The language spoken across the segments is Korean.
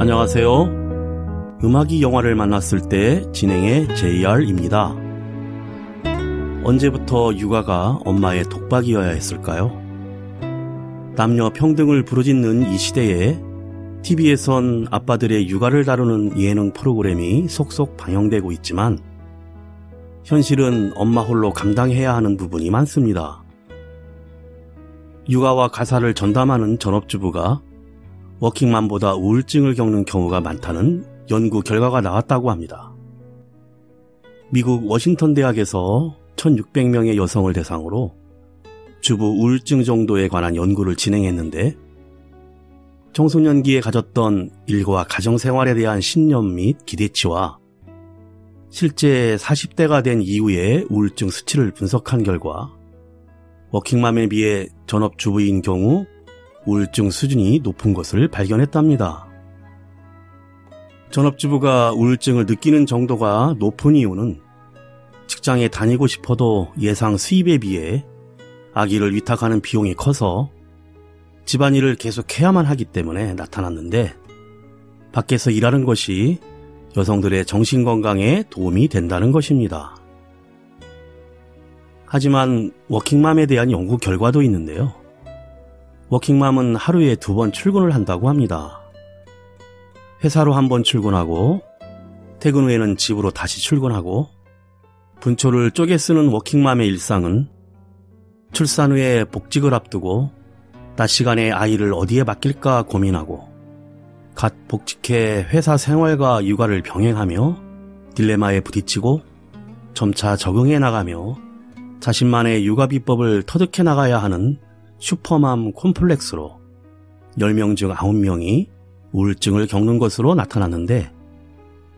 안녕하세요. 음악이 영화를 만났을 때 진행의 JR입니다. 언제부터 육아가 엄마의 독박이어야 했을까요? 남녀 평등을 부르짖는 이 시대에 TV에선 아빠들의 육아를 다루는 예능 프로그램이 속속 방영되고 있지만 현실은 엄마 홀로 감당해야 하는 부분이 많습니다. 육아와 가사를 전담하는 전업주부가 워킹맘보다 우울증을 겪는 경우가 많다는 연구 결과가 나왔다고 합니다. 미국 워싱턴 대학에서 1600명의 여성을 대상으로 주부 우울증 정도에 관한 연구를 진행했는데 청소년기에 가졌던 일과 가정생활에 대한 신념 및 기대치와 실제 40대가 된 이후의 우울증 수치를 분석한 결과 워킹맘에 비해 전업주부인 경우 우울증 수준이 높은 것을 발견했답니다. 전업주부가 우울증을 느끼는 정도가 높은 이유는 직장에 다니고 싶어도 예상 수입에 비해 아기를 위탁하는 비용이 커서 집안일을 계속 해야만 하기 때문에 나타났는데 밖에서 일하는 것이 여성들의 정신건강에 도움이 된다는 것입니다. 하지만 워킹맘에 대한 연구 결과도 있는데요. 워킹맘은 하루에 2번 출근을 한다고 합니다. 회사로 1번 출근하고 퇴근 후에는 집으로 다시 출근하고 분초를 쪼개 쓰는 워킹맘의 일상은 출산 후에 복직을 앞두고 낮 시간에 아이를 어디에 맡길까 고민하고 갓 복직해 회사 생활과 육아를 병행하며 딜레마에 부딪히고 점차 적응해 나가며 자신만의 육아 비법을 터득해 나가야 하는 슈퍼맘 콤플렉스로 10명 중 9명이 우울증을 겪는 것으로 나타났는데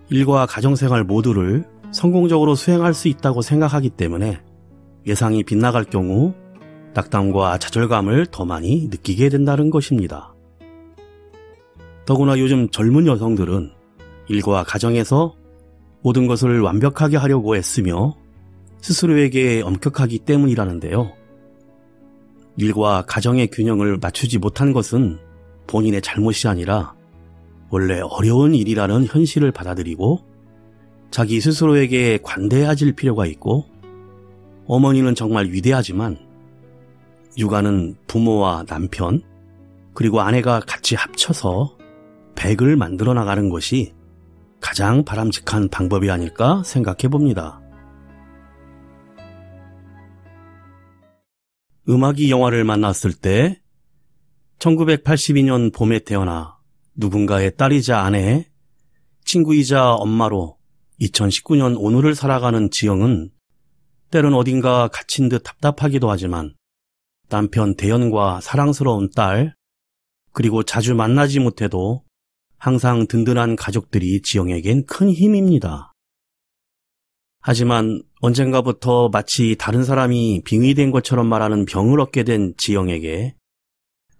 일과 가정생활 모두를 성공적으로 수행할 수 있다고 생각하기 때문에 예상이 빗나갈 경우 낙담과 좌절감을 더 많이 느끼게 된다는 것입니다. 더구나 요즘 젊은 여성들은 일과 가정에서 모든 것을 완벽하게 하려고 애쓰며 스스로에게 엄격하기 때문이라는데요. 일과 가정의 균형을 맞추지 못한 것은 본인의 잘못이 아니라 원래 어려운 일이라는 현실을 받아들이고 자기 스스로에게 관대해질 필요가 있고 어머니는 정말 위대하지만 육아는 부모와 남편 그리고 아내가 같이 합쳐서 100을 만들어 나가는 것이 가장 바람직한 방법이 아닐까 생각해 봅니다. 음악이 영화를 만났을 때 1982년 봄에 태어나 누군가의 딸이자 아내, 친구이자 엄마로 2019년 오늘을 살아가는 지영은 때론 어딘가 갇힌 듯 답답하기도 하지만 남편 대현과 사랑스러운 딸, 그리고 자주 만나지 못해도 항상 든든한 가족들이 지영에겐 큰 힘입니다. 하지만 언젠가부터 마치 다른 사람이 빙의된 것처럼 말하는 병을 얻게 된 지영에게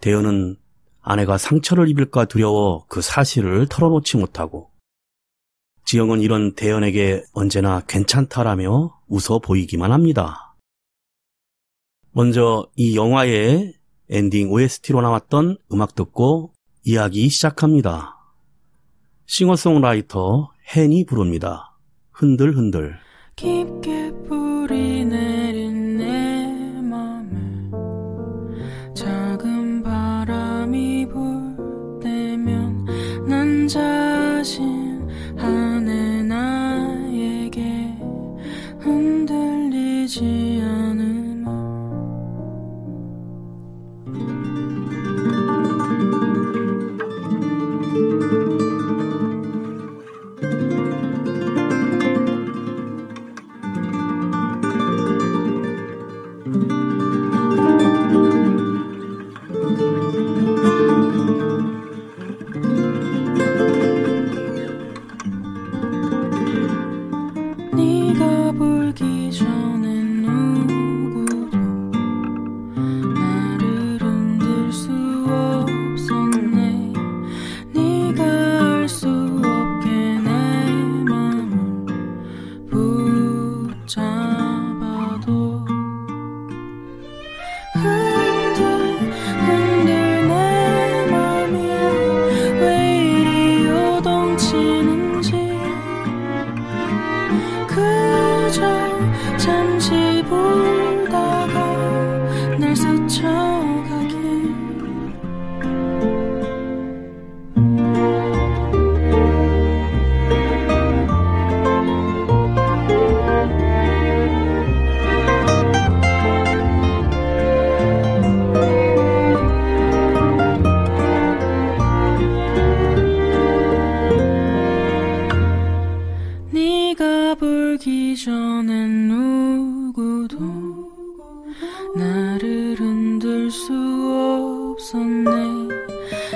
대현은 아내가 상처를 입을까 두려워 그 사실을 털어놓지 못하고 지영은 이런 대현에게 언제나 괜찮다라며 웃어 보이기만 합니다. 먼저 이 영화의 엔딩 OST로 나왔던 음악 듣고 이야기 시작합니다. 싱어송라이터 헨이 부릅니다. 흔들흔들. 깊게 뿌리 내린 내 맘에 작은 바람이 불 때면 난 자신 안에 나에게 흔들리지 않으마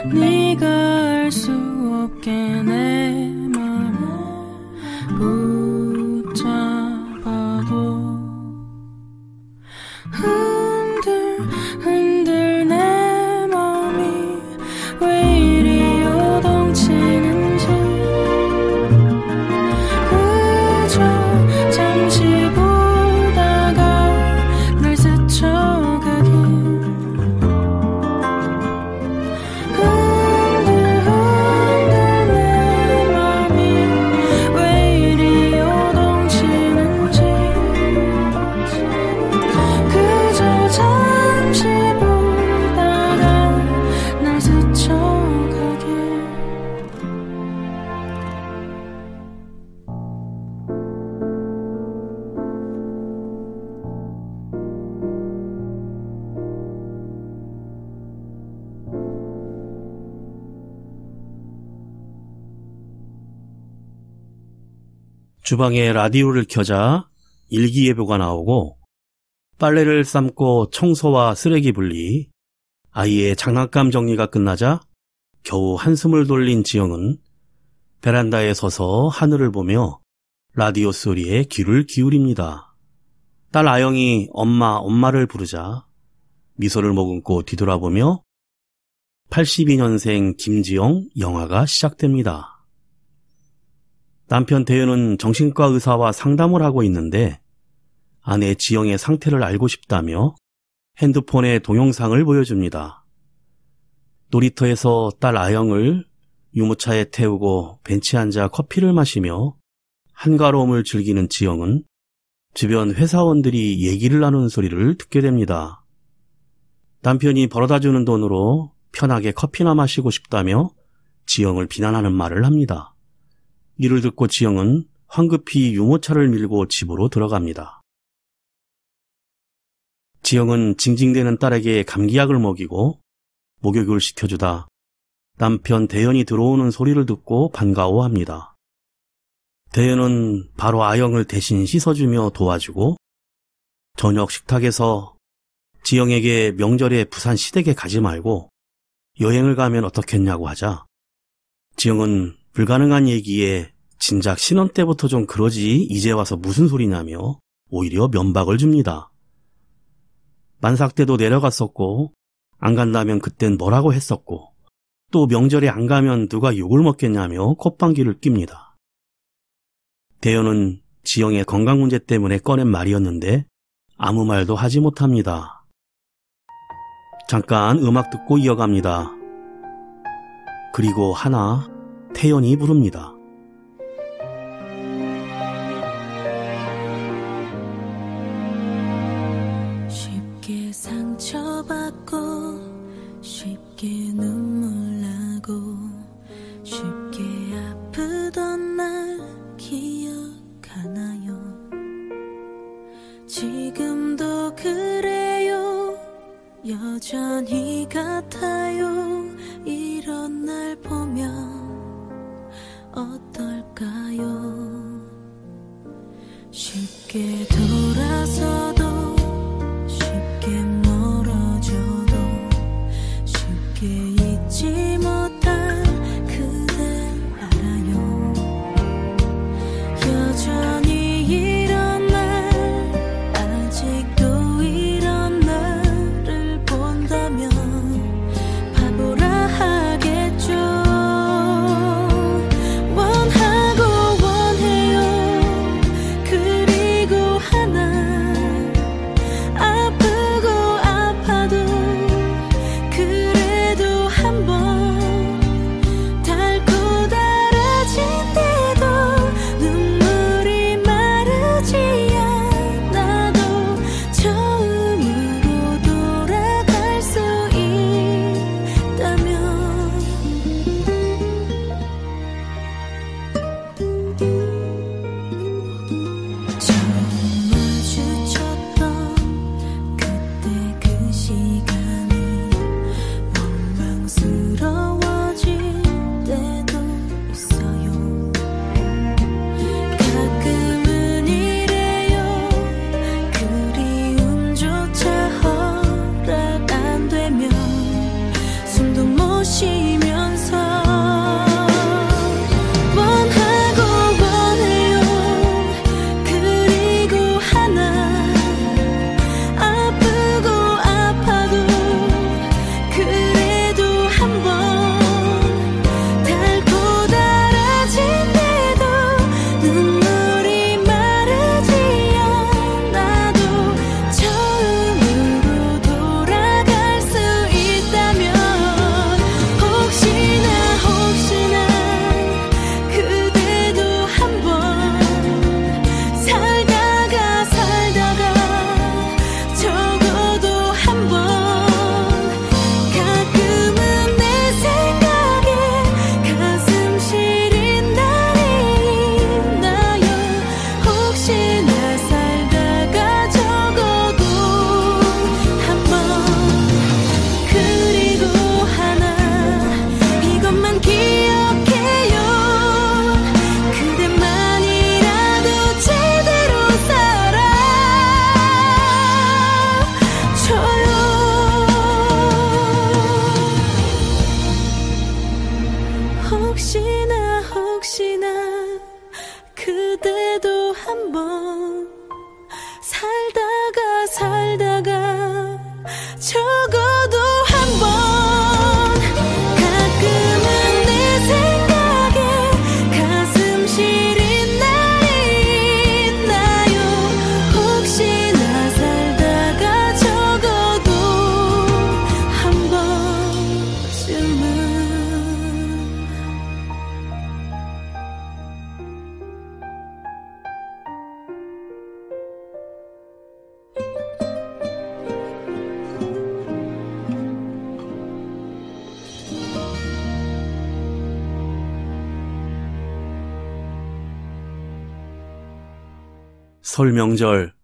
네가 알 수 없게 내 맘을 붙잡아도 흔들 내 맘이 왜 이리 요동치는지 그저 잠시 보다가 날 스쳐가길 주방에 라디오를 켜자 일기예보가 나오고 빨래를 삶고 청소와 쓰레기 분리, 아이의 장난감 정리가 끝나자 겨우 한숨을 돌린 지영은 베란다에 서서 하늘을 보며 라디오 소리에 귀를 기울입니다. 딸 아영이 엄마를 부르자 미소를 머금고 뒤돌아보며 82년생 김지영 영화가 시작됩니다. 남편 대현은 정신과 의사와 상담을 하고 있는데 아내 지영의 상태를 알고 싶다며 핸드폰에 동영상을 보여줍니다. 놀이터에서 딸 아영을 유모차에 태우고 벤치에 앉아 커피를 마시며 한가로움을 즐기는 지영은 주변 회사원들이 얘기를 나누는 소리를 듣게 됩니다. 남편이 벌어다주는 돈으로 편하게 커피나 마시고 싶다며 지영을 비난하는 말을 합니다. 이를 듣고 지영은 황급히 유모차를 밀고 집으로 들어갑니다. 지영은 징징대는 딸에게 감기약을 먹이고 목욕을 시켜주다 남편 대현이 들어오는 소리를 듣고 반가워합니다. 대현은 바로 아영을 대신 씻어주며 도와주고 저녁 식탁에서 지영에게 명절에 부산 시댁에 가지 말고 여행을 가면 어떻겠냐고 하자 지영은 불가능한 얘기에 진작 신혼 때부터 좀 그러지 이제 와서 무슨 소리냐며 오히려 면박을 줍니다. 만삭 때도 내려갔었고 안 간다면 그땐 뭐라고 했었고 또 명절에 안 가면 누가 욕을 먹겠냐며 콧방귀를 낍니다. 대현은 지영의 건강 문제 때문에 꺼낸 말이었는데 아무 말도 하지 못합니다. 잠깐 음악 듣고 이어갑니다. 그리고 하나 태연이 부릅니다. 쉽게 상처받고 쉽게 눈물 나고 쉽게 아프던 날 기억하나요? 지금도 그래요. 여전히 같아요. 이런 날 보면 어떨까요? 쉽게 돌아서도 쉽게 멀어져도 쉽게 잊지 못할 그댈 알아요. 여전히 이런 날 아직도 이런 나를 본다면 바보라 하겠죠. 원하고 원해요. 그리고 하나 아프고 아파도 그래도 한번 닳고 달아진대도 눈물이 마르지 않아도 처음으로 돌아갈 수 있다면 처음 마주쳤던 그때 그 시간이 원망스러워질 때도 있어요. 가끔은 이래요. 그리움조차 허락 안 되면 숨도 못 쉬 설 명절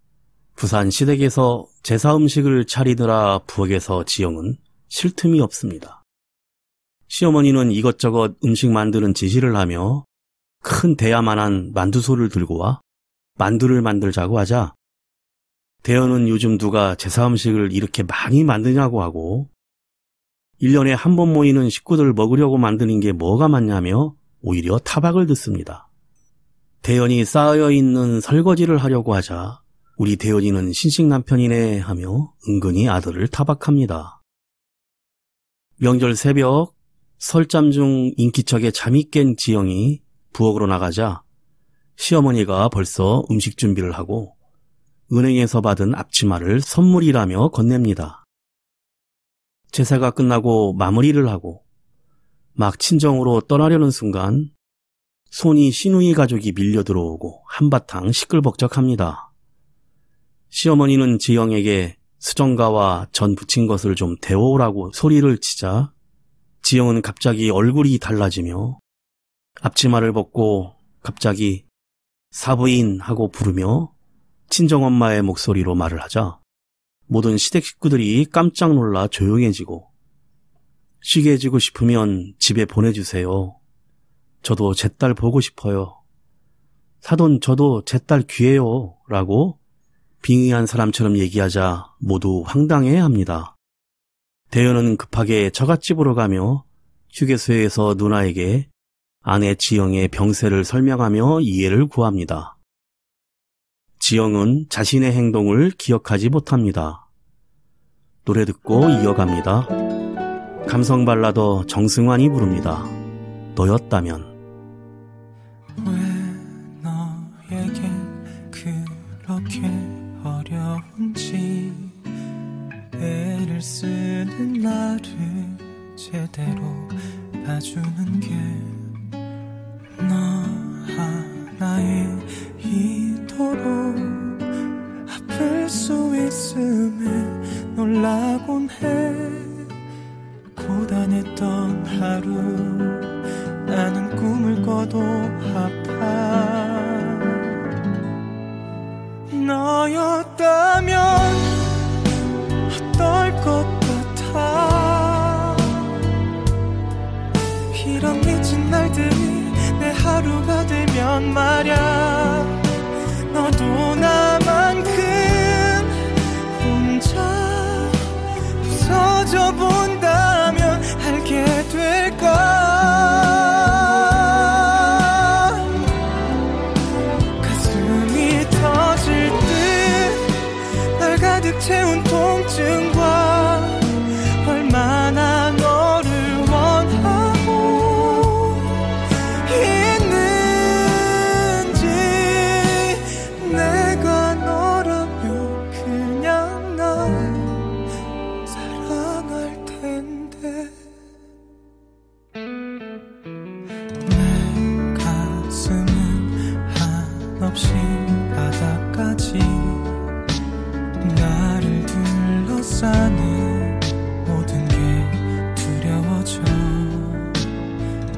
부산 시댁에서 제사 음식을 차리느라 부엌에서 지영은 쉴 틈이 없습니다. 시어머니는 이것저것 음식 만드는 지시를 하며 큰 대야만한 만두소를 들고 와 만두를 만들자고 하자 대여는 요즘 누가 제사 음식을 이렇게 많이 만드냐고 하고 1년에 한 번 모이는 식구들 먹으려고 만드는 게 뭐가 맞냐며 오히려 타박을 듣습니다. 대연이 쌓여있는 설거지를 하려고 하자 우리 대연이는 신식남편이네 하며 은근히 아들을 타박합니다. 명절 새벽 설잠 중 인기척에 잠이 깬 지영이 부엌으로 나가자 시어머니가 벌써 음식 준비를 하고 은행에서 받은 앞치마를 선물이라며 건넵니다. 제사가 끝나고 마무리를 하고 막 친정으로 떠나려는 순간 손이 시누이 가족이 밀려 들어오고 한바탕 시끌벅적합니다. 시어머니는 지영에게 수정가와 전 부친 것을 좀 데워오라고 소리를 치자 지영은 갑자기 얼굴이 달라지며 앞치마를 벗고 갑자기 사부인 하고 부르며 친정엄마의 목소리로 말을 하자 모든 시댁 식구들이 깜짝 놀라 조용해지고 쉬게 해주고 싶으면 집에 보내주세요. 저도 제 딸 보고 싶어요. 사돈 저도 제 딸 귀해요. 라고 빙의한 사람처럼 얘기하자 모두 황당해합니다. 대연은 급하게 처갓집으로 가며 휴게소에서 누나에게 아내 지영의 병세를 설명하며 이해를 구합니다. 지영은 자신의 행동을 기억하지 못합니다. 노래 듣고 이어갑니다. 감성 발라더 정승환이 부릅니다. 너였다면. 왜 너에게 그렇게 어려운지 애를 쓰는 나를 제대로 봐주는 게 너 하나에 이토록 아플 수 있음에 놀라곤 해. 고단했던 하루 나는 꿈을 꿔도 아파. 너였다면 어떨 것 같아. 이런 미친 날들이 내 하루가 되면 말야. 너도 나만큼 혼자 부서져 본다면 알게 될까. 가득 채운 통증과 얼마나 너를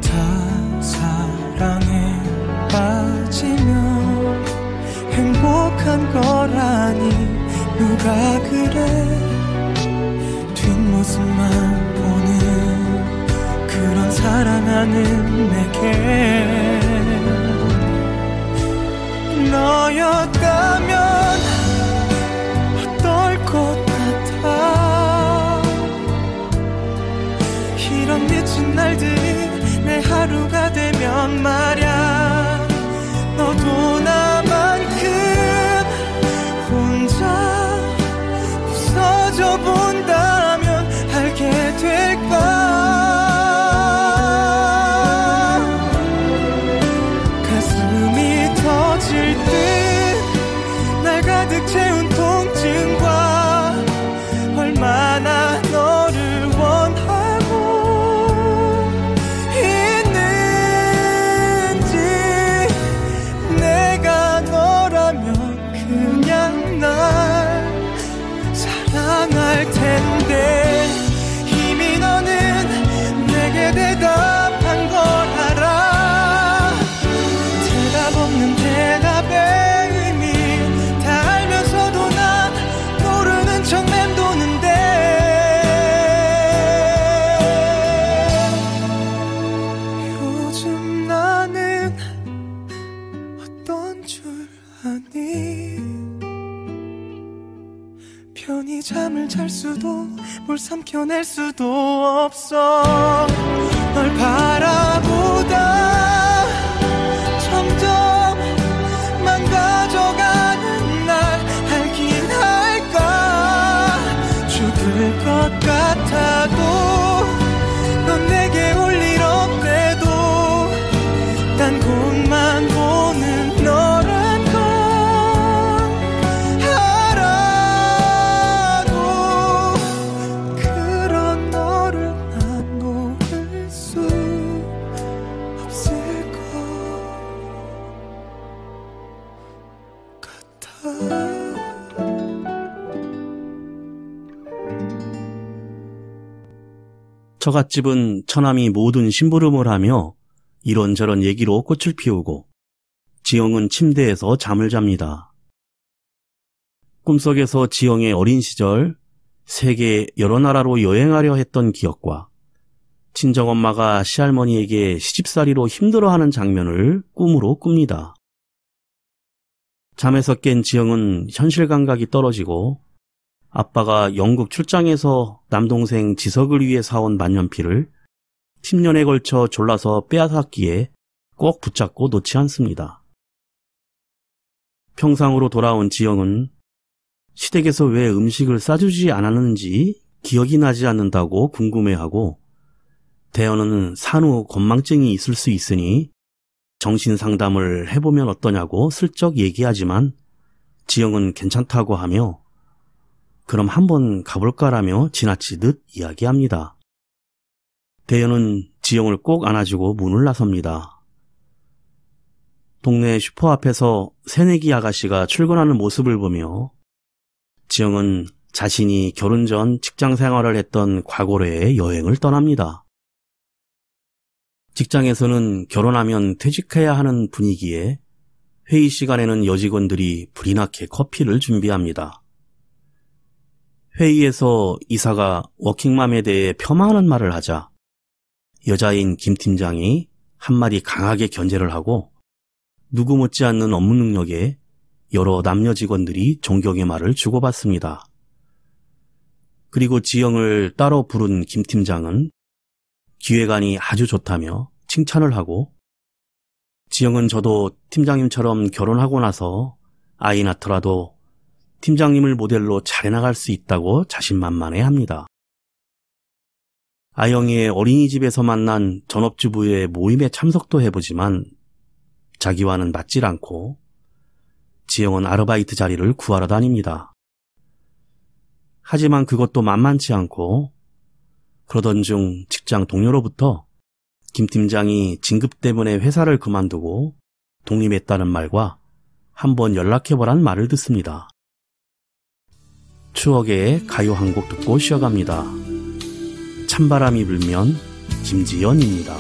다 사랑에 빠지면 행복한 거라니 누가 그래. 뒷모습만 보는 그런 사랑하는 내게 너였다면 어떨 것 같아. 이런 미친 날들이 내 하루가 되면 말야. 너도 나만큼 혼자 부서져 본다면 알게 될까. 가슴이 터질 듯 날 가득 채운 통증과 얼마나 너를 원하고 있는지. 내가 너라면 그냥 날 사랑할 텐데 이미 너는 내게 대답한 걸 알아. 대답 없는 대답에 편히 잠을 잘 수도 뭘 삼켜낼 수도 없어. 널 바라보다 점점 망가져가는 날 알긴 할까. 죽을 것 같아도 넌 내게 올 일 없대도 딴 곳만 보는 너란 걸 처갓집은 처남이 모든 심부름을 하며 이런저런 얘기로 꽃을 피우고 지영은 침대에서 잠을 잡니다. 꿈속에서 지영의 어린 시절 세계 여러 나라로 여행하려 했던 기억과 친정엄마가 시할머니에게 시집살이로 힘들어하는 장면을 꿈으로 꿉니다. 잠에서 깬 지영은 현실 감각이 떨어지고 아빠가 영국 출장에서 남동생 지석을 위해 사온 만년필을 10년에 걸쳐 졸라서 빼앗았기에 꼭 붙잡고 놓지 않습니다. 평상으로 돌아온 지영은 시댁에서 왜 음식을 싸주지 않았는지 기억이 나지 않는다고 궁금해하고 대연은 산후 건망증이 있을 수 있으니 정신상담을 해보면 어떠냐고 슬쩍 얘기하지만 지영은 괜찮다고 하며 그럼 한번 가볼까라며 지나치듯 이야기합니다. 대연은 지영을 꼭 안아주고 문을 나섭니다. 동네 슈퍼 앞에서 새내기 아가씨가 출근하는 모습을 보며 지영은 자신이 결혼 전 직장 생활을 했던 과거로의 여행을 떠납니다. 직장에서는 결혼하면 퇴직해야 하는 분위기에 회의 시간에는 여직원들이 불이 나게 커피를 준비합니다. 회의에서 이사가 워킹맘에 대해 폄하하는 말을 하자 여자인 김 팀장이 한마디 강하게 견제를 하고 누구 못지않는 업무 능력에 여러 남녀 직원들이 존경의 말을 주고받습니다. 그리고 지영을 따로 부른 김 팀장은 기획안이 아주 좋다며 칭찬을 하고 지영은 저도 팀장님처럼 결혼하고 나서 아이 낳더라도 팀장님을 모델로 잘 나갈 수 있다고 자신만만해합니다. 아영이의 어린이집에서 만난 전업주부의 모임에 참석도 해보지만 자기와는 맞질 않고 지영은 아르바이트 자리를 구하러 다닙니다. 하지만 그것도 만만치 않고 그러던 중 직장 동료로부터 김 팀장이 진급 때문에 회사를 그만두고 독립했다는 말과 한번 연락해보란 말을 듣습니다. 추억의 가요 한 곡 듣고 쉬어갑니다. 찬바람이 불면 김지연입니다.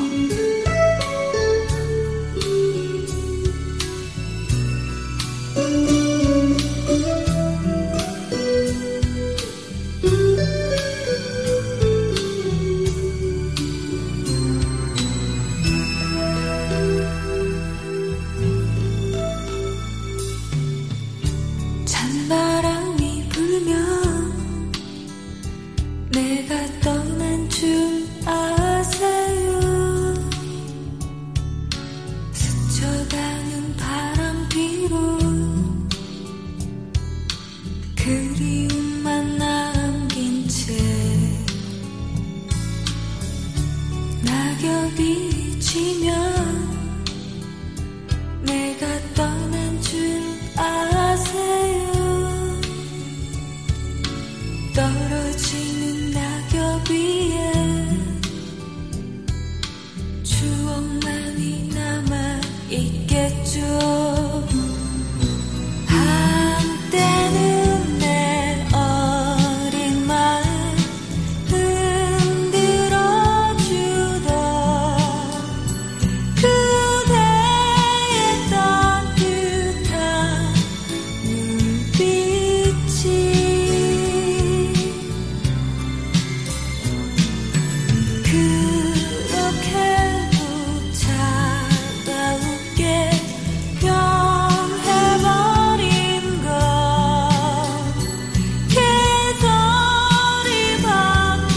찬바람이 불면 내가 떠난 줄 아세요? 스쳐가는 바람 뒤로 그리움만 남긴 채 낙엽이 지면 내가 떠난 줄 아세요? 떨어지는 낙엽 위에 추억만이 남아있겠죠. 한때는 내 어린 마음 흔들어주던 그대의 따뜻한 눈빛이 그렇게도 차가우게 변해버린 것 계절이 바뀐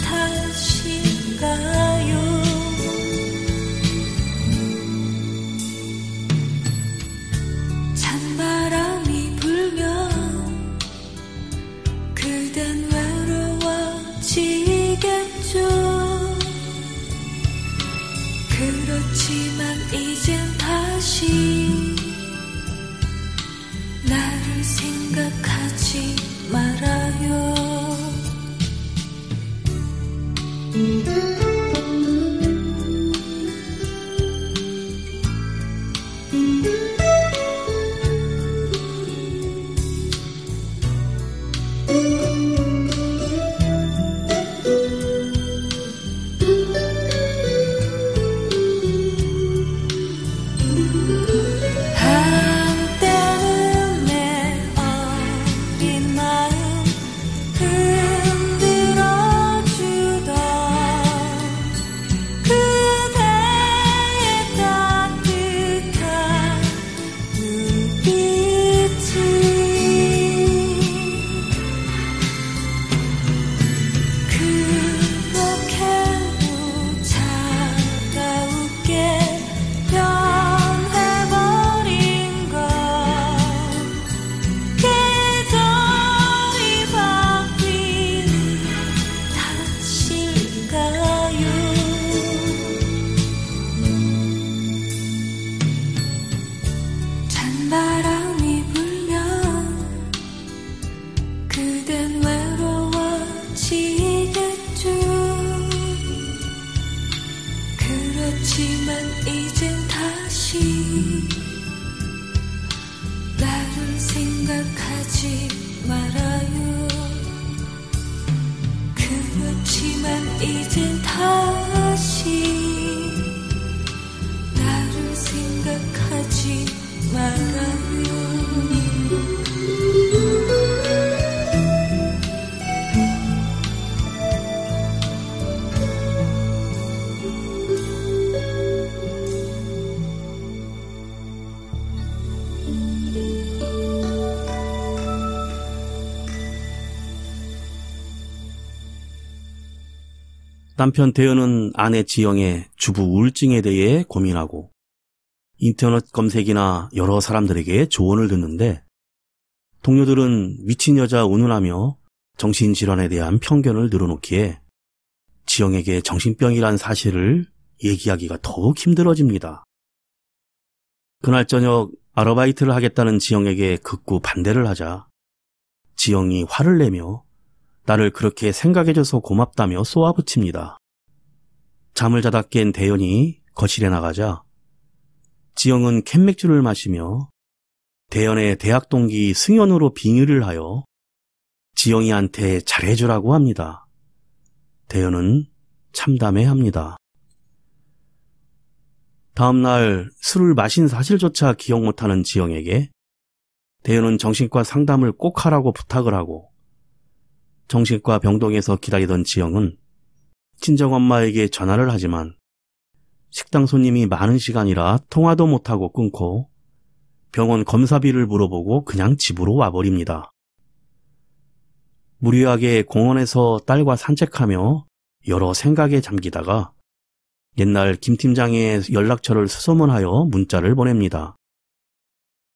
탓인가요? 찬바람이 불면 그댄 외로워지겠죠. 그렇지만 이젠 다시 나를 생각하지 말아요. 한때는 내 어린 마음 흔들어주던 그대의 따뜻한 눈빛이 그렇게도 차가우게 변해버린 것 계절이 바뀐 탓일까요? 찬바람이 불면 그댄 외로워지겠죠. 그렇지만 이젠 다시 나를 생각하지 말아요. 그렇지만 이젠 다시 나를 생각하지 말아요. 남편 대현은 아내 지영의 주부 우울증에 대해 고민하고 인터넷 검색이나 여러 사람들에게 조언을 듣는데 동료들은 미친 여자 운운하며 정신질환에 대한 편견을 늘어놓기에 지영에게 정신병이란 사실을 얘기하기가 더욱 힘들어집니다. 그날 저녁 아르바이트를 하겠다는 지영에게 극구 반대를 하자 지영이 화를 내며 나를 그렇게 생각해줘서 고맙다며 쏘아붙입니다. 잠을 자다 깬 대현이 거실에 나가자 지영은 캔맥주를 마시며 대현의 대학 동기 승현으로 빙의를 하여 지영이한테 잘해주라고 합니다. 대현은 참담해합니다. 다음날 술을 마신 사실조차 기억 못하는 지영에게 대현은 정신과 상담을 꼭 하라고 부탁을 하고, 정신과 병동에서 기다리던 지영은 친정엄마에게 전화를 하지만 식당 손님이 많은 시간이라 통화도 못하고 끊고 병원 검사비를 물어보고 그냥 집으로 와버립니다. 무리하게 공원에서 딸과 산책하며 여러 생각에 잠기다가 옛날 김 팀장의 연락처를 수소문하여 문자를 보냅니다.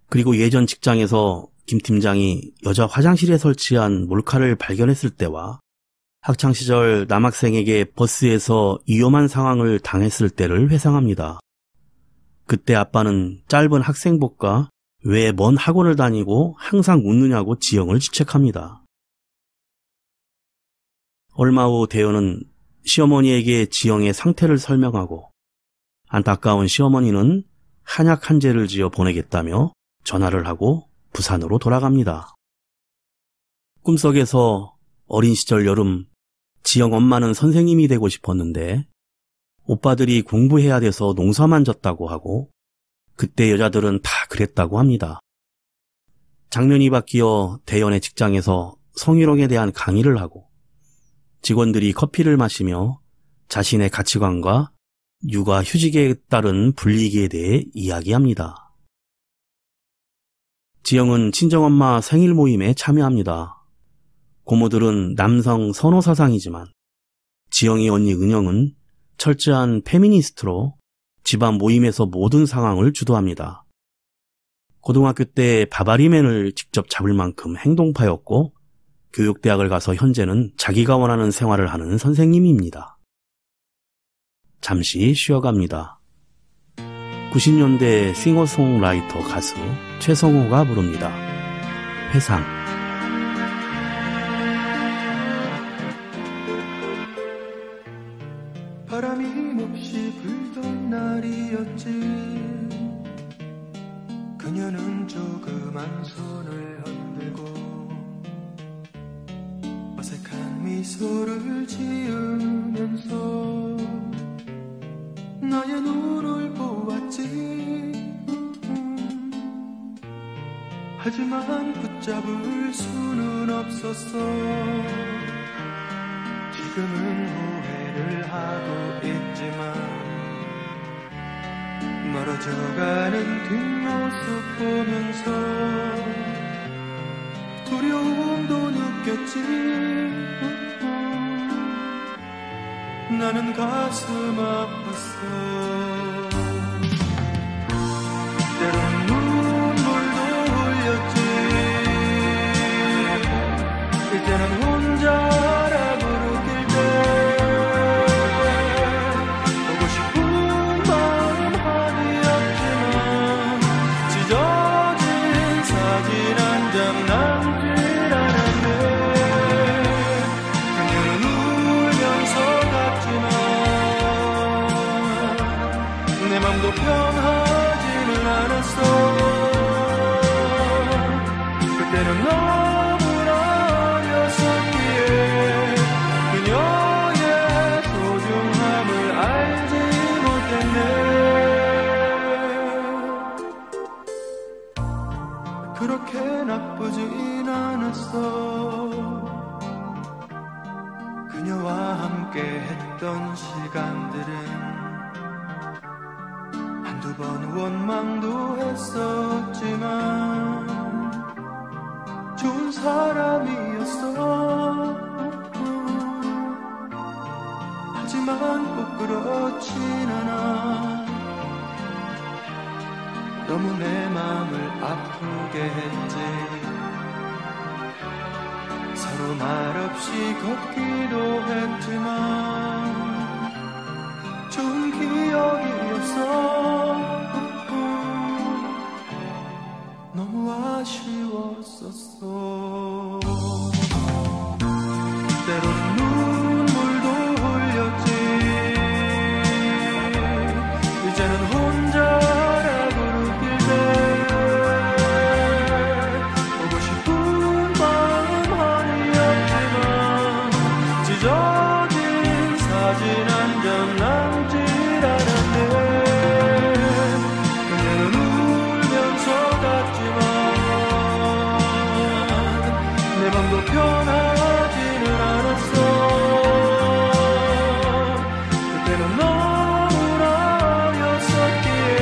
그리고 예전 직장에서 김 팀장이 여자 화장실에 설치한 몰카를 발견했을 때와 학창시절 남학생에게 버스에서 위험한 상황을 당했을 때를 회상합니다. 그때 아빠는 짧은 학생복과 왜 먼 학원을 다니고 항상 웃느냐고 지영을 지책합니다. 얼마 후 대현은 시어머니에게 지영의 상태를 설명하고 안타까운 시어머니는 한약 한 제를 지어 보내겠다며 전화를 하고 부산으로 돌아갑니다. 꿈속에서 어린 시절 여름 지영 엄마는 선생님이 되고 싶었는데 오빠들이 공부해야 돼서 농사만 졌다고 하고 그때 여자들은 다 그랬다고 합니다. 장면이 바뀌어 대현의 직장에서 성희롱에 대한 강의를 하고 직원들이 커피를 마시며 자신의 가치관과 육아 휴직에 따른 불이익에 대해 이야기합니다. 지영은 친정엄마 생일 모임에 참여합니다. 고모들은 남성 선호 사상이지만 지영이 언니 은영은 철저한 페미니스트로 집안 모임에서 모든 상황을 주도합니다. 고등학교 때 바바리맨을 직접 잡을 만큼 행동파였고 교육대학을 가서 현재는 자기가 원하는 생활을 하는 선생님입니다. 잠시 쉬어갑니다. 90년대 싱어송라이터 가수 최성호가 부릅니다. 회상. 바람이 몹시 불던 날이었지. 그녀는 조그만 손을 흔들고 어색한 미소를 지으면서 나의 눈을 보았지. 하지만 붙잡을 수는 없었어. 지금은 후회를 하고 있지만 멀어져가는 뒷모습 보면서 두려움도 느꼈지. 나는 가슴 아팠어. 때론 눈물도 흘렸지. 그때는 혼자라 부르길 때 보고 싶은 마음 아니었지만 찢어진 사진 한 장 남질 않았네. 내 맘도 편하지는 않았어. 그때는 너무나 어렸었기에 그녀의 소중함을 알지 못했네. 그렇게 나쁘진 않았어. 그녀와 함께 했던 시간들은 한두 번 원망도 했었지만 좋은 사람이었어. 하지만 꼭 그렇진 않아. 너무 내 마음을 아프게 했지. 서로 말없이 걷기도 했지만 좋은 기억이었어. 너무 아쉬웠었어. 때론 눈물도 흘렸지. 이제는 혼자라 부르길 때 보고 싶은 마음 아니었지만 찢어진 참 남질 않았네. 그녀는 울면서 갔지만 내 맘도 편하지는 않았어. 그때는 너무나 어렸었기에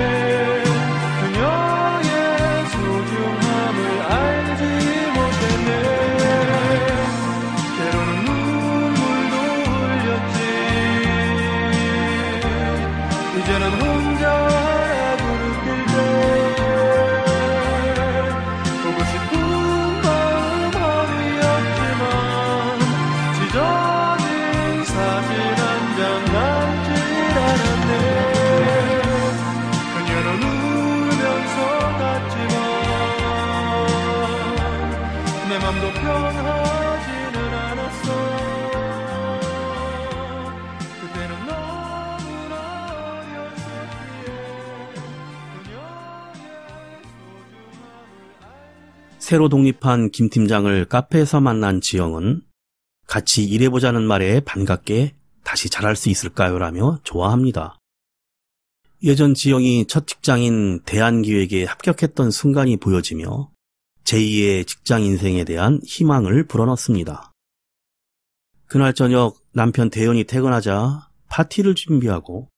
그녀의 소중함을 알지 못했네. 때로는 눈물도 흘렸지. 이제는 혼자 하나 부를 때 보고 싶은 마음 허리였지만 찢어진 사진 한 장 남질 않았네. 그녀는 울면서 갔지만 내 맘도 편하지는 않았어. 그때는 너무나 어렸었기에 그녀의 소중함을 알지. 새로 독립한 김 팀장을 카페에서 만난 지영은 같이 일해보자는 말에 반갑게 다시 잘할 수 있을까요? 라며 좋아합니다. 예전 지영이 첫 직장인 대한기획에 합격했던 순간이 보여지며 제2의 직장 인생에 대한 희망을 불어넣습니다. 그날 저녁 남편 대현이 퇴근하자 파티를 준비하고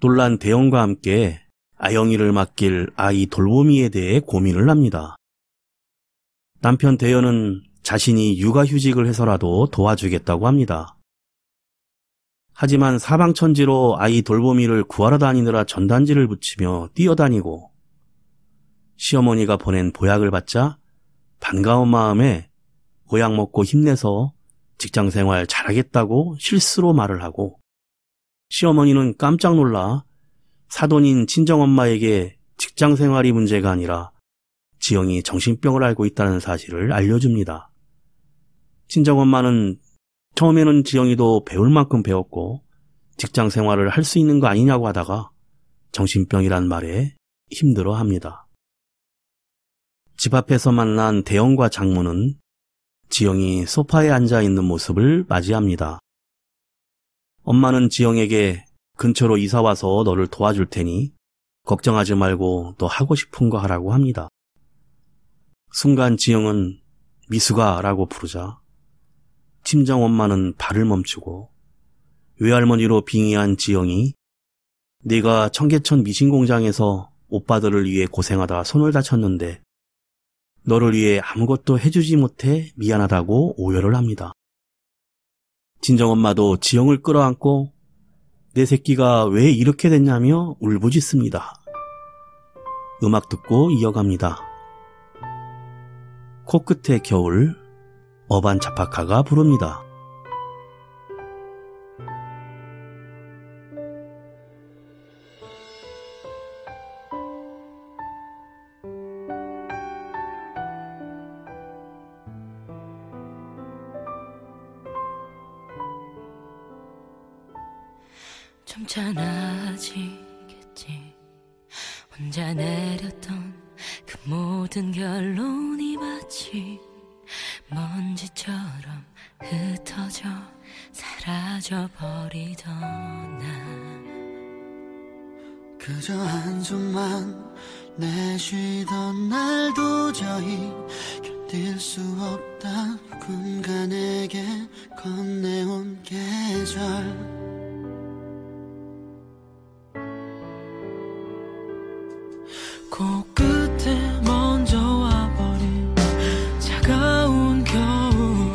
놀란 대현과 함께 아영이를 맡길 아이 돌보미에 대해 고민을 합니다. 남편 대현은 자신이 육아휴직을 해서라도 도와주겠다고 합니다. 하지만 사방천지로 아이 돌보미를 구하러 다니느라 전단지를 붙이며 뛰어다니고 시어머니가 보낸 보약을 받자 반가운 마음에 보약 먹고 힘내서 직장생활 잘하겠다고 실수로 말을 하고 시어머니는 깜짝 놀라 사돈인 친정엄마에게 직장생활이 문제가 아니라 지영이 정신병을 앓고 있다는 사실을 알려줍니다. 친정엄마는 처음에는 지영이도 배울 만큼 배웠고 직장생활을 할 수 있는 거 아니냐고 하다가 정신병이란 말에 힘들어합니다. 집 앞에서 만난 대영과 장모는 지영이 소파에 앉아있는 모습을 맞이합니다. 엄마는 지영에게 근처로 이사와서 너를 도와줄 테니 걱정하지 말고 너 하고 싶은 거 하라고 합니다. 순간 지영은 미숙아라고 부르자 친정엄마는 발을 멈추고 외할머니로 빙의한 지영이 네가 청계천 미신공장에서 오빠들을 위해 고생하다 손을 다쳤는데 너를 위해 아무것도 해주지 못해 미안하다고 오열을 합니다. 친정엄마도 지영을 끌어안고 내 새끼가 왜 이렇게 됐냐며 울부짖습니다. 음악 듣고 이어갑니다. 코끝의 겨울, 어반 자파카가 부릅니다. 좀 차나지겠지. 혼자 내렸던 그 모든 결론이 마치 먼지처럼 흩어져 사라져버리던 날. 그저 한숨만 내쉬던 날 도저히 견딜 수 없다. 누군가 내게 건네온 계절. 코끝에 먼저 와버린 차가운 겨울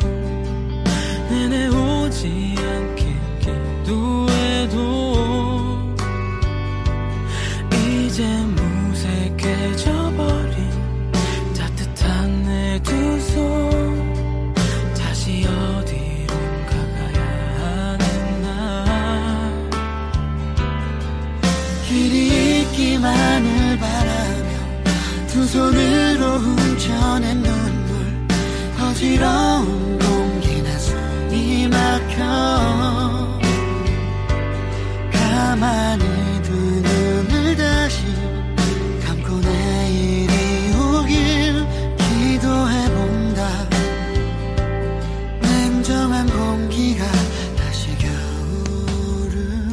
내내 오지 않게 기도해도 이제 무색해져버린 따뜻한 내 두 손 다시 어디론가 가야 하는 날 길이 있기만을 바라 두 손으로 훔쳐낸 눈물 어지러운 공기나 숨이 막혀 가만히 두 눈을 다시 감고 내일이 오길 기도해본다. 냉정한 공기가 다시 겨울을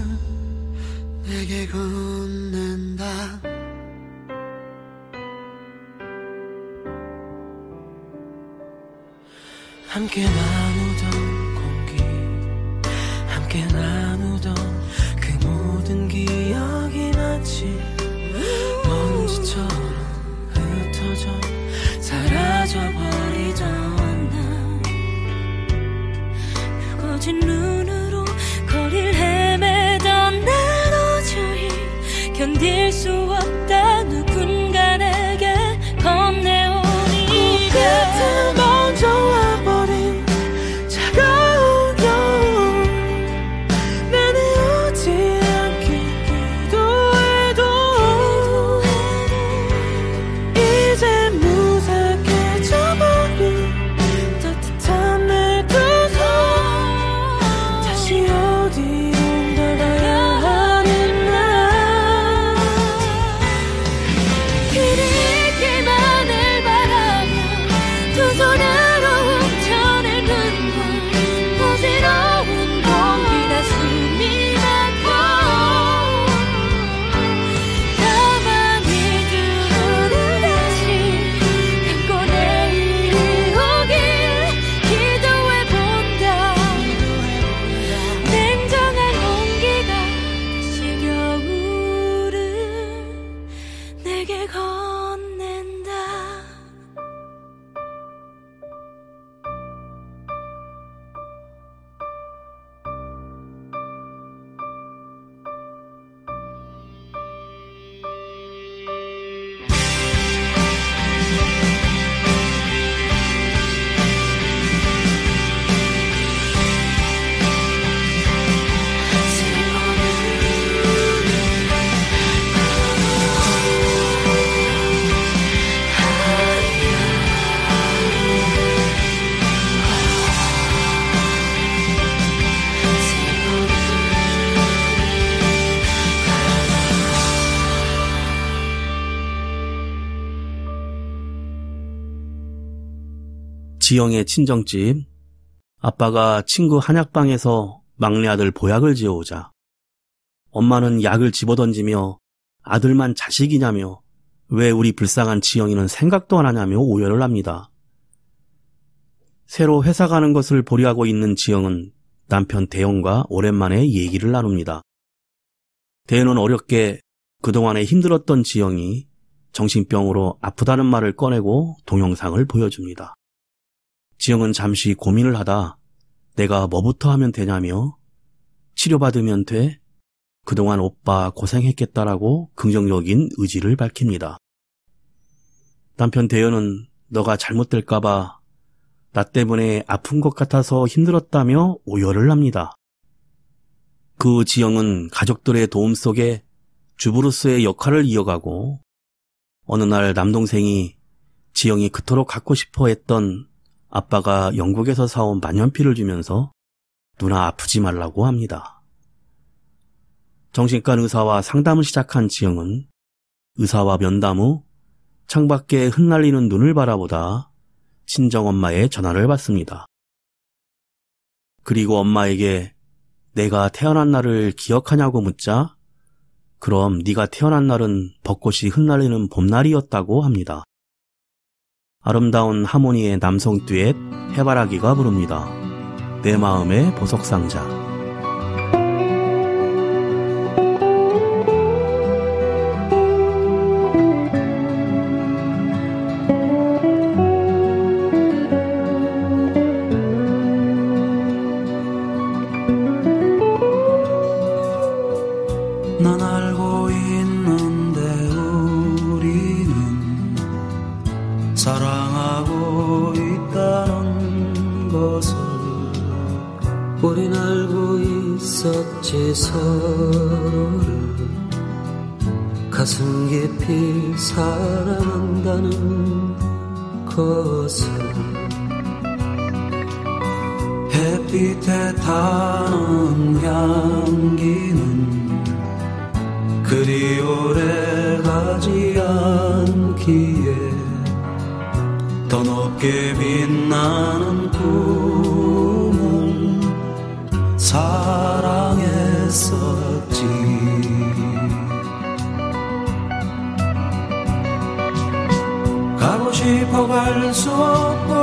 함께 나누던 공기, 함께 나누던 그 모든 기억이 마치 먼지처럼 흩어져 사라져버리던 날, 붉어진 눈으로 거리를 헤매던 날 도저히 견딜 수 없다 누군가 내게 건네오니 끝에 먼저 와버린 차가운 겨울, 내내 오지 않길 기도해도 이제 무색해져버린 따뜻한 내 두 손, 다시 어디로 가야 하는 날, 그리 길만을 바라며 두 손으로 훔쳐낸 눈물, 어지러운 공기가 숨이 막혀 가만히 두 눈을 다시 감고 내일이 오길 기도해본다. 냉정한 공기가 다시 겨울을 내게 건넨다. 지영의 친정집. 아빠가 친구 한약방에서 막내 아들 보약을 지어오자 엄마는 약을 집어던지며 아들만 자식이냐며 왜 우리 불쌍한 지영이는 생각도 안 하냐며 오열을 합니다. 새로 회사 가는 것을 보류하고 있는 지영은 남편 대영과 오랜만에 얘기를 나눕니다. 대영은 어렵게 그동안에 힘들었던 지영이 정신병으로 아프다는 말을 꺼내고 동영상을 보여줍니다. 지영은 잠시 고민을 하다 내가 뭐부터 하면 되냐며 치료받으면 돼? 그동안 오빠 고생했겠다라고 긍정적인 의지를 밝힙니다. 남편 대현은 너가 잘못될까봐 나 때문에 아픈 것 같아서 힘들었다며 오열을 합니다. 그 지영은 가족들의 도움 속에 주부로서의 역할을 이어가고 어느 날 남동생이 지영이 그토록 갖고 싶어 했던 아빠가 영국에서 사온 만년필을 주면서 누나 아프지 말라고 합니다. 정신과 의사와 상담을 시작한 지영은 의사와 면담 후 창밖에 흩날리는 눈을 바라보다 친정엄마의 전화를 받습니다. 그리고 엄마에게 내가 태어난 날을 기억하냐고 묻자 그럼 네가 태어난 날은 벚꽃이 흩날리는 봄날이었다고 합니다. 아름다운 하모니의 남성 듀엣 해바라기가 부릅니다. 내 마음의 보석상자. 난 알고 있는데 우리는 사랑하고 있다는 것을 우린 알고 있었지 서로를 가슴 깊이 사랑한다는 것을 햇빛에 타는 향기는 그리 오래 가지 않기에 더 높게 빛나는 꿈을 사랑했었지. 가고 싶어 갈 수 없고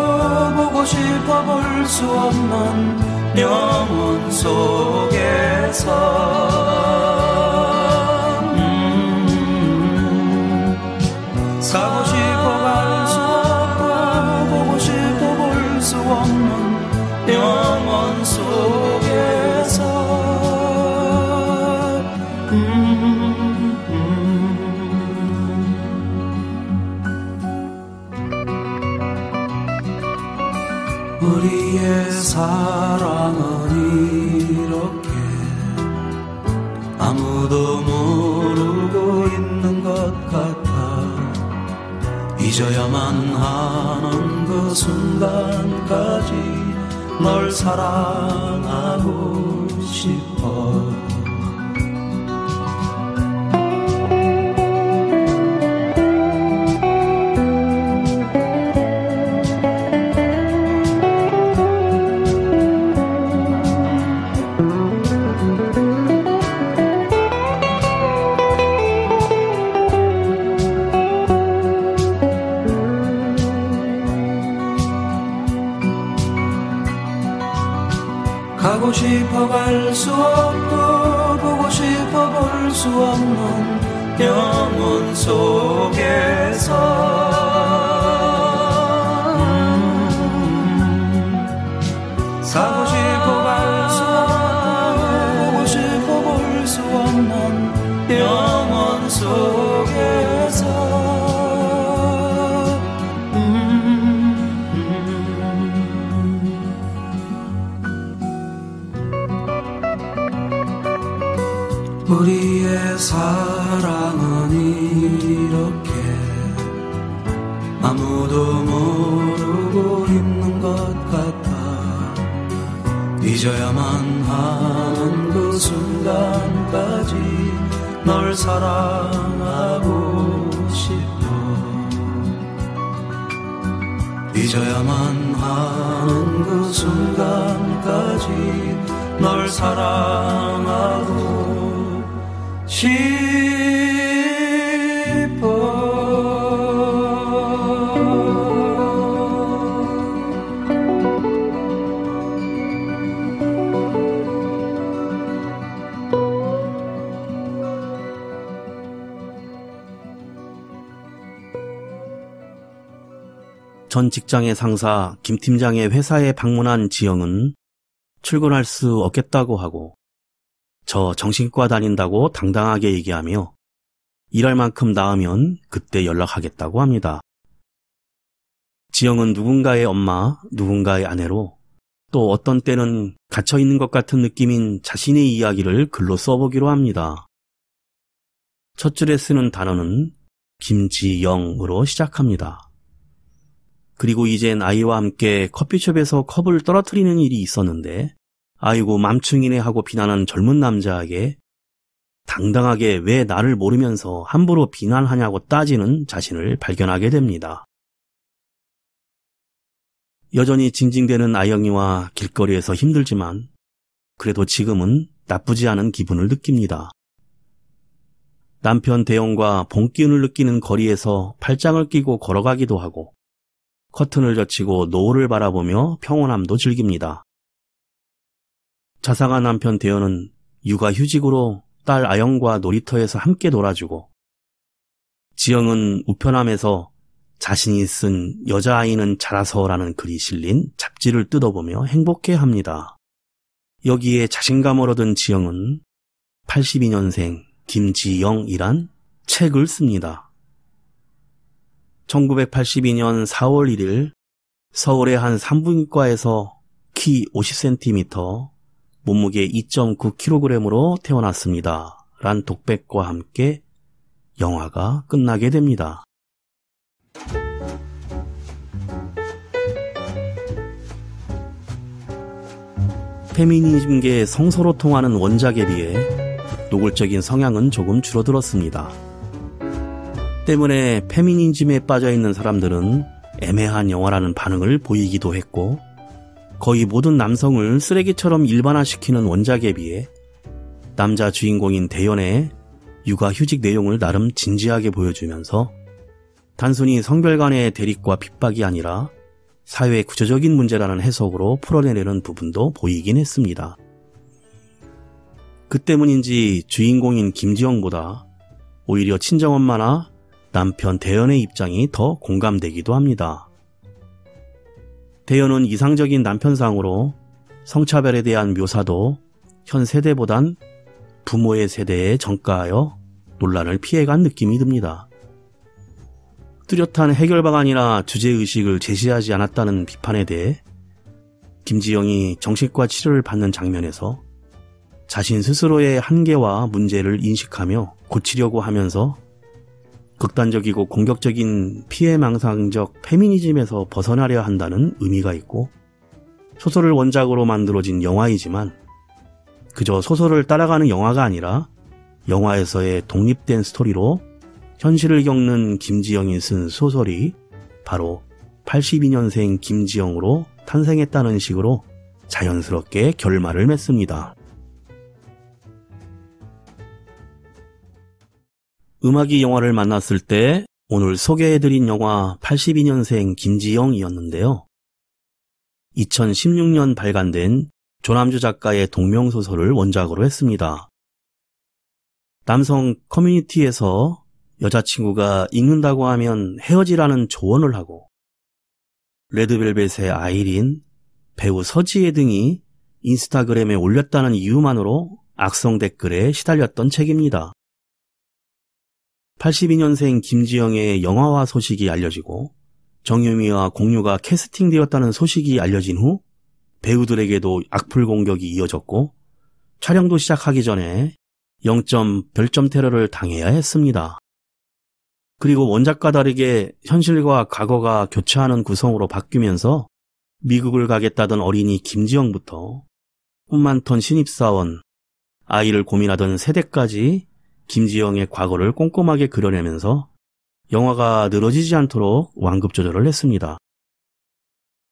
보고 싶어 볼 수 없는 영혼 속에서 가고 싶어 갈 수 없고 보고 싶어 볼 수 없는 영혼 속에서 우리의 사랑은 이렇게 아무도 모르고 있는 것 같아. 잊어야만 하는 그 순간까지 널 사랑하고 싶어. 가고 싶어 갈 수 없고 보고 싶어 볼 수 없는 영혼 속에서 가고 싶어 갈 수 없고 보고 싶어 볼 수 없는 영혼 속에서 우리의 사랑은 이렇게 아무도 모르고 있는 것 같아. 잊어야만 하는 그 순간까지 널 사랑하고 싶어. 잊어야만 하는 그 순간까지 널 사랑하고 싶어. 전 직장의 상사 김 팀장의 회사에 방문한 지영은 출근할 수 없겠다고 하고 저 정신과 다닌다고 당당하게 얘기하며 일할 만큼 나으면 그때 연락하겠다고 합니다. 지영은 누군가의 엄마, 누군가의 아내로 또 어떤 때는 갇혀있는 것 같은 느낌인 자신의 이야기를 글로 써보기로 합니다. 첫 줄에 쓰는 단어는 김지영으로 시작합니다. 그리고 이젠 아이와 함께 커피숍에서 컵을 떨어뜨리는 일이 있었는데 아이고 맘충이네 하고 비난한 젊은 남자에게 당당하게 왜 나를 모르면서 함부로 비난하냐고 따지는 자신을 발견하게 됩니다. 여전히 징징대는 아영이와 길거리에서 힘들지만 그래도 지금은 나쁘지 않은 기분을 느낍니다. 남편 대영과 봄 기운을 느끼는 거리에서 팔짱을 끼고 걸어가기도 하고 커튼을 젖히고 노을을 바라보며 평온함도 즐깁니다. 자상한 남편 대현은 육아휴직으로 딸 아영과 놀이터에서 함께 놀아주고 지영은 우편함에서 자신이 쓴 여자아이는 자라서라는 글이 실린 잡지를 뜯어보며 행복해합니다. 여기에 자신감을 얻은 지영은 82년생 김지영이란 책을 씁니다. 1982년 4월 1일 서울의 한 산부인과에서 키 50cm, 몸무게 2.9kg으로 태어났습니다. 란 독백과 함께 영화가 끝나게 됩니다. 페미니즘계의 성서로 통하는 원작에 비해 노골적인 성향은 조금 줄어들었습니다. 때문에 페미니즘에 빠져있는 사람들은 애매한 영화라는 반응을 보이기도 했고 거의 모든 남성을 쓰레기처럼 일반화시키는 원작에 비해 남자 주인공인 대연의 육아휴직 내용을 나름 진지하게 보여주면서 단순히 성별 간의 대립과 핍박이 아니라 사회 구조적인 문제라는 해석으로 풀어내려는 부분도 보이긴 했습니다. 그 때문인지 주인공인 김지영보다 오히려 친정엄마나 남편 대연의 입장이 더 공감되기도 합니다. 대연은 이상적인 남편상으로 성차별에 대한 묘사도 현 세대보단 부모의 세대에 전가하여 논란을 피해간 느낌이 듭니다. 뚜렷한 해결 방안이나 주제의식을 제시하지 않았다는 비판에 대해 김지영이 정신과 치료를 받는 장면에서 자신 스스로의 한계와 문제를 인식하며 고치려고 하면서 극단적이고 공격적인 피해망상적 페미니즘에서 벗어나려 한다는 의미가 있고, 소설을 원작으로 만들어진 영화이지만 그저 소설을 따라가는 영화가 아니라 영화에서의 독립된 스토리로 현실을 겪는 김지영이 쓴 소설이 바로 82년생 김지영으로 탄생했다는 식으로 자연스럽게 결말을 맺습니다. 음악이 영화를 만났을 때 오늘 소개해드린 영화 82년생 김지영이었는데요. 2016년 발간된 조남주 작가의 동명소설을 원작으로 했습니다. 남성 커뮤니티에서 여자친구가 읽는다고 하면 헤어지라는 조언을 하고, 레드벨벳의 아이린, 배우 서지혜 등이 인스타그램에 올렸다는 이유만으로 악성 댓글에 시달렸던 책입니다. 82년생 김지영의 영화화 소식이 알려지고 정유미와 공유가 캐스팅되었다는 소식이 알려진 후 배우들에게도 악플 공격이 이어졌고 촬영도 시작하기 전에 0점 별점 테러를 당해야 했습니다. 그리고 원작과 다르게 현실과 과거가 교차하는 구성으로 바뀌면서 미국을 가겠다던 어린이 김지영부터 꿈 많던 신입사원, 아이를 고민하던 세대까지 김지영의 과거를 꼼꼼하게 그려내면서 영화가 늘어지지 않도록 완급 조절을 했습니다.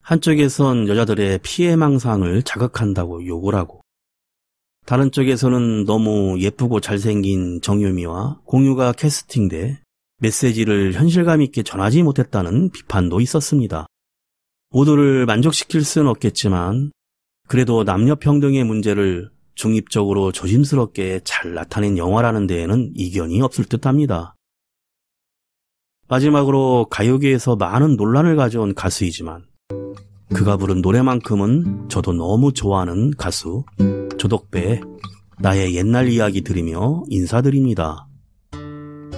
한쪽에선 여자들의 피해망상을 자극한다고 욕을 하고, 다른 쪽에서는 너무 예쁘고 잘생긴 정유미와 공유가 캐스팅돼 메시지를 현실감 있게 전하지 못했다는 비판도 있었습니다. 모두를 만족시킬 수는 없겠지만 그래도 남녀평등의 문제를 중립적으로 조심스럽게 잘 나타낸 영화라는 데에는 이견이 없을 듯합니다. 마지막으로 가요계에서 많은 논란을 가져온 가수이지만 그가 부른 노래만큼은 저도 너무 좋아하는 가수 조덕배의 나의 옛날 이야기 들으며 인사드립니다.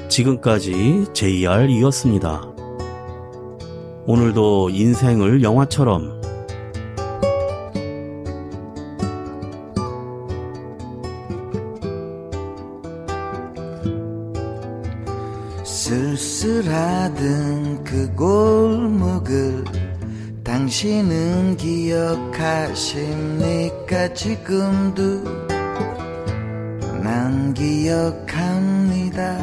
지금까지 JR이었습니다. 오늘도 인생을 영화처럼 쓸쓸하던 그 골목을 당신은 기억하십니까? 지금도 난 기억합니다.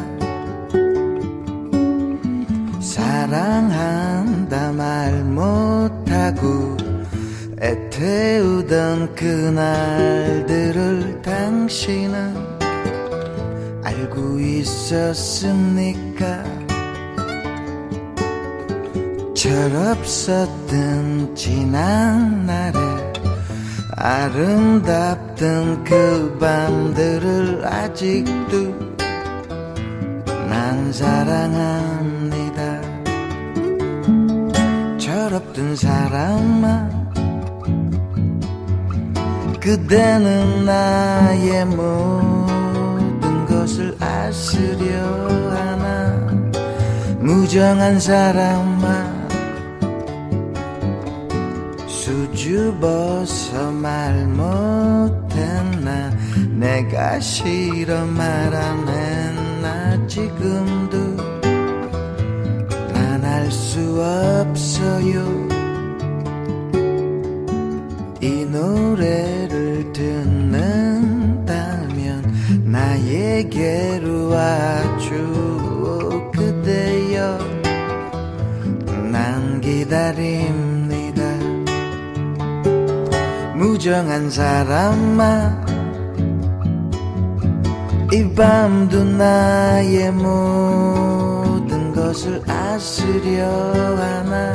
사랑한다 말 못하고 애태우던 그날들을 당신은 알고 있었습니까? 철없었던 지난 날에 아름답던 그 밤들을 아직도 난 사랑합니다. 철없던 사람아, 그대는 나의 모든 것을 아시려 하나. 무정한 사람아, 수줍어서 말 못했나. 내가 싫어 말 안 했나. 지금도 난 알 수 없어요. 이 노래를 듣는다면 나에게로 와줘 그대여. 난 기다립니다. 무정한 사람아, 이 밤도 나의 모든 것 것을 아시려 하나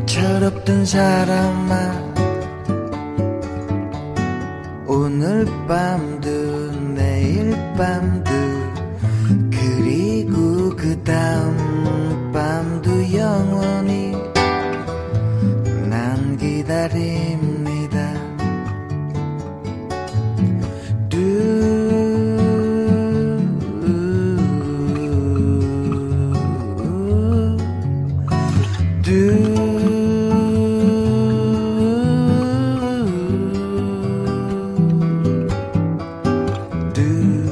철없던 사람아 오늘 밤도 내일 밤도 그리고 그 다음 밤도 영원히 난 기다립니다. do